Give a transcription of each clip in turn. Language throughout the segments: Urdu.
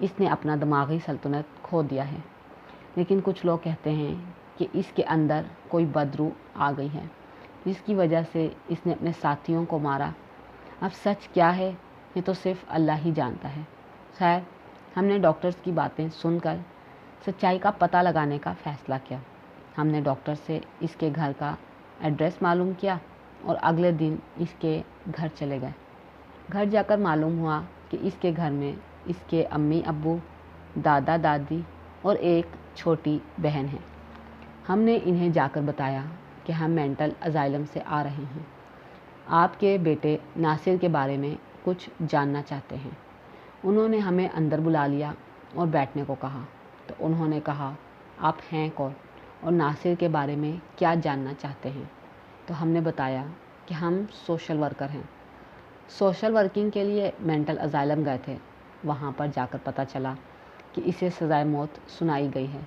اس نے اپنا دماغی سلطنت کھو دیا ہے، لیکن کچھ لوگ کہتے ہیں کہ اس کے اندر کوئی بدروح آ گئی ہے جس کی وجہ سے اس نے اپنے ساتھیوں کو مارا۔ اب سچ کیا ہے یہ تو صرف اللہ ہی جانتا ہے۔ خیر، ہم نے ڈاکٹرز کی باتیں سن کر سچائی کا پتہ لگانے کا فیصلہ کیا۔ ہم نے ڈاکٹر سے اس کے گھر کا ایڈریس معلوم کیا اور اگلے دن اس کے گھر چلے گئے۔ گھر جا کر معلوم ہوا کہ اس کے گھر میں اس کے امی ابو، دادا دادی اور ایک چھوٹی بہن ہے۔ ہم نے انہیں جا کر بتایا کہ ہم مینٹل اسائلم سے آ رہے ہیں، آپ کے بیٹے ناصر کے بارے میں کچھ جاننا چاہتے ہیں۔ انہوں نے ہمیں اندر بلا لیا اور بیٹھنے کو کہا تو انہوں نے کہا، آپ ہیں کون اور ناصر کے بارے میں کیا جاننا چاہتے ہیں؟ تو ہم نے بتایا کہ ہم سوشل ورکر ہیں، سوشل ورکنگ کے لیے مینٹل اسائلم گئے تھے۔ وہاں پر جا کر پتہ چلا کہ اسے سزائے موت سنائی گئی ہے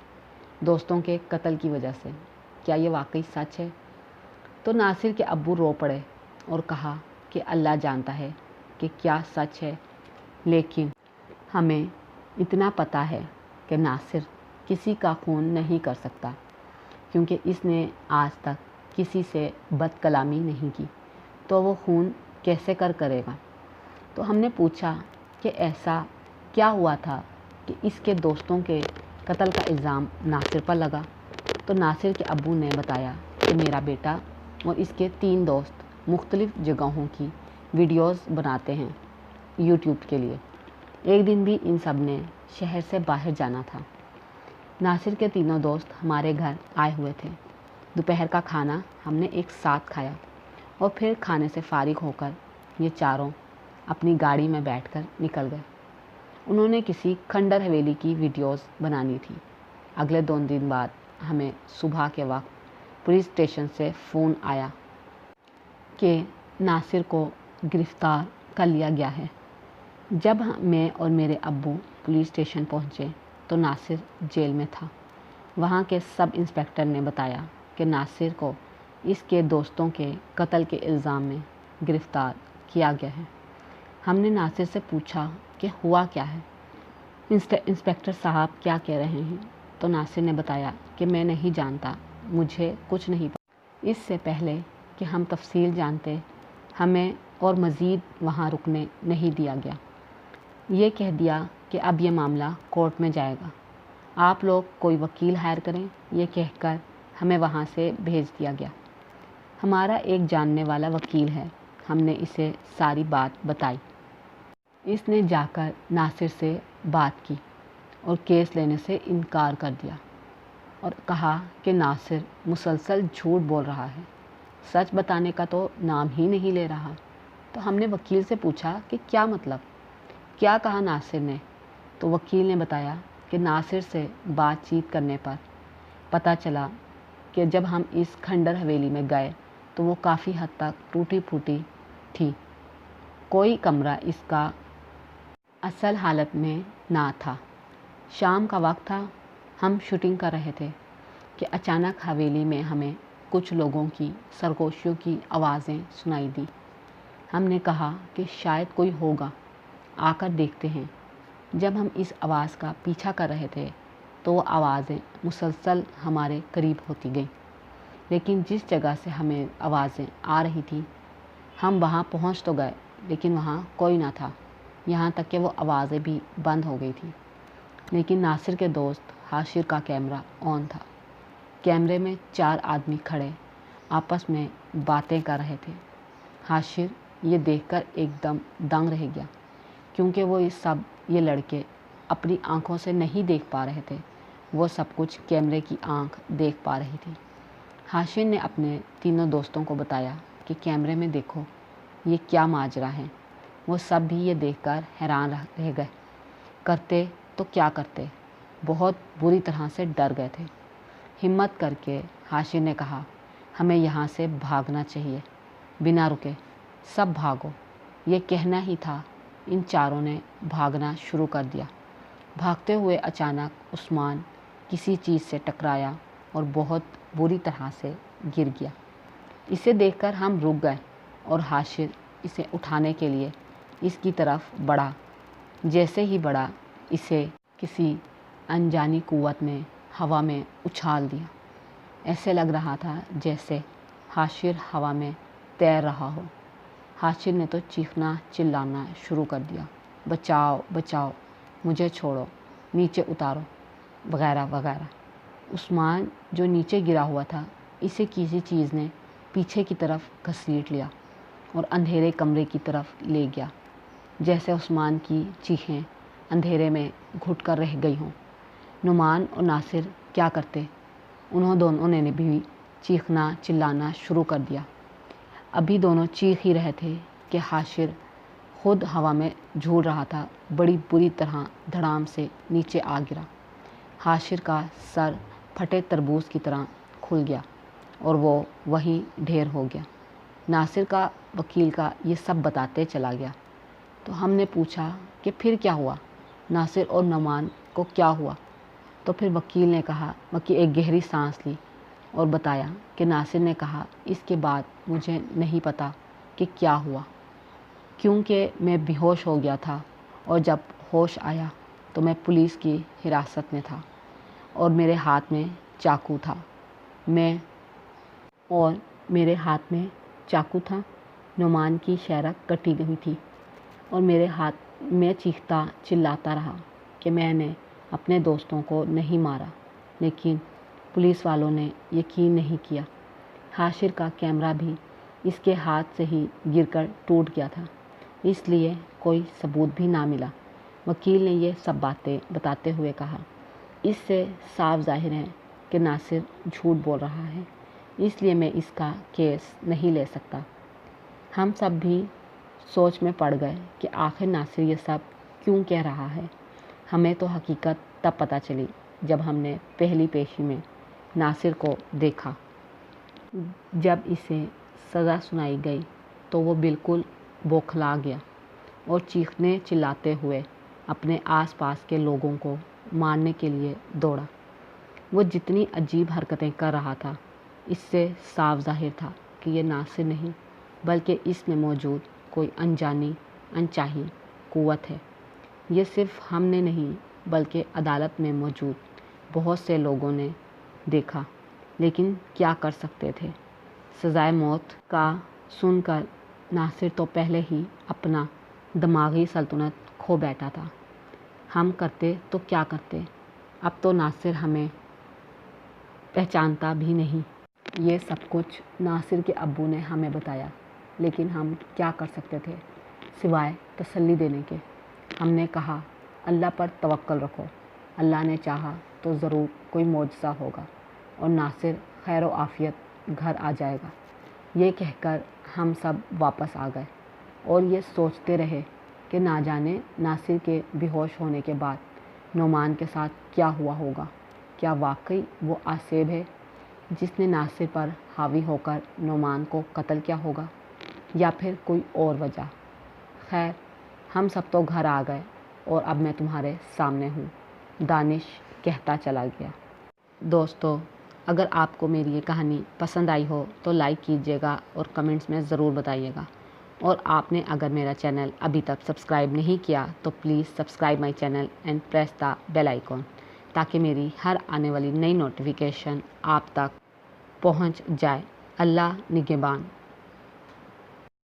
دوستوں کے قتل کی وجہ سے۔ کیا یہ واقعی سچ ہے؟ تو ناصر کے ابو رو پڑے اور کہا کہ اللہ جانتا ہے کہ کیا سچ ہے، لیکن ہمیں اتنا پتہ ہے کہ ناصر کسی کا خون نہیں کر سکتا، کیونکہ اس نے آج تک کسی سے بد کلامی نہیں کی، تو وہ خون کیسے کرے گا؟ تو ہم نے پوچھا کہ ایسا کیا ہوا تھا کہ اس کے دوستوں کے قتل کا الزام ناصر پر لگا؟ تو ناصر کے ابو نے بتایا کہ میرا بیٹا اور اس کے 3 دوست مختلف جگہوں کی ویڈیوز بناتے ہیں یوٹیوب کے لیے۔ ایک دن بھی ان سب نے شہر سے باہر جانا تھا۔ ناصر کے تینوں دوست ہمارے گھر آئے ہوئے تھے۔ دوپہر کا کھانا ہم نے ایک ساتھ کھایا اور پھر کھانے سے فارغ ہو کر یہ چاروں اپنی گاڑی میں بیٹھ کر نکل گئے۔ انہوں نے کسی کھنڈر حویلی کی ویڈیوز بنانی تھی۔ اگلے 2 دن بعد ہمیں صبح کے وقت پولیس اسٹیشن سے فون آیا کہ ناصر کو گرفتار کر لیا گیا ہے۔ جب میں اور میرے ابو پولیس اسٹیشن پہنچے تو ناصر جیل میں تھا۔ وہاں کے سب انسپکٹر نے بتایا کہ ناصر کو اس کے دوستوں کے قتل کے الزام میں گرفتار کیا گیا ہے۔ ہم نے ناصر سے پوچھا کہ ہوا کیا ہے، انسپکٹر صاحب کیا کہہ رہے ہیں؟ تو ناصر نے بتایا کہ میں نہیں جانتا، مجھے کچھ نہیں پتا۔ اس سے پہلے کہ ہم تفصیل جانتے، ہمیں اور مزید وہاں رکنے نہیں دیا گیا۔ یہ کہہ دیا کہ اب یہ معاملہ کورٹ میں جائے گا، آپ لوگ کوئی وکیل ہائر کریں، یہ کہہ کر ہمیں وہاں سے بھیج دیا گیا۔ ہمارا ایک جاننے والا وکیل ہے، ہم نے اسے ساری بات بتائی۔ اس نے جا کر ناصر سے بات کی اور کیس لینے سے انکار کر دیا اور کہا کہ ناصر مسلسل جھوٹ بول رہا ہے، سچ بتانے کا تو نام ہی نہیں لے رہا۔ تو ہم نے وکیل سے پوچھا کہ کیا مطلب، کیا کہا ناصر نے؟ تو وکیل نے بتایا کہ ناصر سے بات چیت کرنے پر پتہ چلا کہ جب ہم اس کھنڈر حویلی میں گئے تو وہ کافی حد تک ٹوٹی پھوٹی تھی، کوئی کمرہ اس کا اصل حالت میں نہ تھا۔ شام کا وقت تھا، ہم شوٹنگ کر رہے تھے کہ اچانک حویلی میں ہمیں کچھ لوگوں کی سرگوشیوں کی آوازیں سنائی دیں۔ ہم نے کہا کہ شاید کوئی ہوگا، آ کر دیکھتے ہیں۔ جب ہم اس آواز کا پیچھا کر رہے تھے تو وہ آوازیں مسلسل ہمارے قریب ہوتی گئیں، لیکن جس جگہ سے ہمیں آوازیں آ رہی تھیں ہم وہاں پہنچ تو گئے لیکن وہاں کوئی نہ تھا، یہاں تک کہ وہ آوازیں بھی بند ہو گئی تھیں۔ لیکن ناصر کے دوست حاشر کا کیمرہ آن تھا۔ کیمرے میں 4 آدمی کھڑے آپس میں باتیں کر رہے تھے۔ حاشر یہ دیکھ کر ایک دم دنگ رہ گیا، کیونکہ وہ یہ لڑکے اپنی آنکھوں سے نہیں دیکھ پا رہے تھے، وہ سب کچھ کیمرے کی آنکھ دیکھ پا رہی تھی۔ حاشر نے اپنے تینوں دوستوں کو بتایا کہ کیمرے میں دیکھو یہ کیا ماجرا ہے۔ وہ سب بھی یہ دیکھ کر حیران رہ گئے، کرتے تو کیا کرتے، بہت بری طرح سے ڈر گئے تھے۔ ہمت کر کے حاشر نے کہا، ہمیں یہاں سے بھاگنا چاہیے، بنا رکے سب بھاگو۔ یہ کہنا ہی تھا، ان چاروں نے بھاگنا شروع کر دیا۔ بھاگتے ہوئے اچانک عثمان کسی چیز سے ٹکرایا اور بہت بری طرح سے گر گیا۔ اسے دیکھ کر ہم رک گئے اور حاشر اسے اٹھانے کے لیے اس کی طرف بڑھا۔ جیسے ہی بڑھا اسے کسی انجانی قوت نے ہوا میں اچھال دیا۔ ایسے لگ رہا تھا جیسے حاشر ہوا میں تیر رہا ہو۔ حاشر نے تو چیخنا چلانا شروع کر دیا، بچاؤ بچاؤ، مجھے چھوڑو، نیچے اتارو، وغیرہ وغیرہ۔ عثمان جو نیچے گرا ہوا تھا، اسے کسی چیز نے پیچھے کی طرف گھسیٹ لیا اور اندھیرے کمرے کی طرف لے گیا، جیسے عثمان کی چیخیں اندھیرے میں گھٹ کر رہ گئی ہوں۔ نعمان اور ناصر کیا کرتے؟ انہوں دونوں نے بھی چیخنا چلانا شروع کر دیا۔ ابھی دونوں چیخ ہی رہے تھے کہ حاشر خود ہوا میں جھول رہا تھا، بڑی بری طرح دھڑام سے نیچے آ گرا۔ حاشر کا سر پھٹے تربوز کی طرح کھل گیا اور وہ وہیں ڈھیر ہو گیا۔ ناصر کا وکیل کا یہ سب بتاتے چلا گیا۔ تو ہم نے پوچھا کہ پھر کیا ہوا، ناصر اور نعمان کو کیا ہوا؟ تو پھر وکیل نے کہا، وکیل ایک گہری سانس لی اور بتایا کہ ناصر نے کہا، اس کے بعد مجھے نہیں پتا کہ کیا ہوا، کیونکہ میں بے ہوش ہو گیا تھا، اور جب ہوش آیا تو میں پولیس کی حراست میں تھا اور میرے ہاتھ میں چاقو تھا۔ نعمان کی شہرک کٹی ہوئی تھی اور میرے ہاتھ میں چیختا چلاتا رہا کہ میں نے اپنے دوستوں کو نہیں مارا، لیکن پولیس والوں نے یقین نہیں کیا۔ حاشر کا کیمرہ بھی اس کے ہاتھ سے ہی گر کر ٹوٹ گیا تھا، اس لیے کوئی ثبوت بھی نہ ملا۔ وکیل نے یہ سب باتیں بتاتے ہوئے کہا، اس سے صاف ظاہر ہے کہ ناصر جھوٹ بول رہا ہے، اس لیے میں اس کا کیس نہیں لے سکتا۔ ہم سب بھی سوچ میں پڑ گئے کہ آخر ناصر یہ سب کیوں کہہ رہا ہے۔ ہمیں تو حقیقت تب پتہ چلی جب ہم نے پہلی پیشی میں ناصر کو دیکھا۔ جب اسے سزا سنائی گئی تو وہ بالکل بوکھلا گیا اور چیخنے چلاتے ہوئے اپنے آس پاس کے لوگوں کو مارنے کے لیے دوڑا۔ وہ جتنی عجیب حرکتیں کر رہا تھا، اس سے صاف ظاہر تھا کہ یہ ناصر نہیں بلکہ اس میں موجود کوئی انجانی انچاہی قوت ہے۔ یہ صرف ہم نے نہیں بلکہ عدالت میں موجود بہت سے لوگوں نے دیکھا، لیکن کیا کر سکتے تھے؟ سزائے موت کا سن کر ناصر تو پہلے ہی اپنا دماغی سلطنت کھو بیٹھا تھا۔ ہم کرتے تو کیا کرتے؟ اب تو ناصر ہمیں پہچانتا بھی نہیں۔ یہ سب کچھ ناصر کے ابو نے ہمیں بتایا، لیکن ہم کیا کر سکتے تھے سوائے تسلی دینے کے؟ ہم نے کہا، اللہ پر توکل رکھو، اللہ نے چاہا تو ضرور کوئی معجزہ ہوگا اور ناصر خیر و عافیت گھر آ جائے گا۔ یہ کہہ کر ہم سب واپس آ گئے اور یہ سوچتے رہے کہ نہ جانے ناصر کے بے ہوش ہونے کے بعد نعمان کے ساتھ کیا ہوا ہوگا۔ کیا واقعی وہ آصف ہے جس نے ناصر پر حاوی ہو کر نعمان کو قتل کیا ہوگا، یا پھر کوئی اور وجہ؟ خیر، ہم سب تو گھر آ گئے اور اب میں تمہارے سامنے ہوں، دانش کہتا چلا گیا۔ دوستو، اگر آپ کو میری یہ کہانی پسند آئی ہو تو لائک کیجیے گا اور کمنٹس میں ضرور بتائیے گا، اور آپ نے اگر میرا چینل ابھی تک سبسکرائب نہیں کیا تو please subscribe my channel and press the bell icon, تاکہ میری ہر آنے والی نئی نوٹیفیکیشن آپ تک پہنچ جائے۔ اللہ نگہبان۔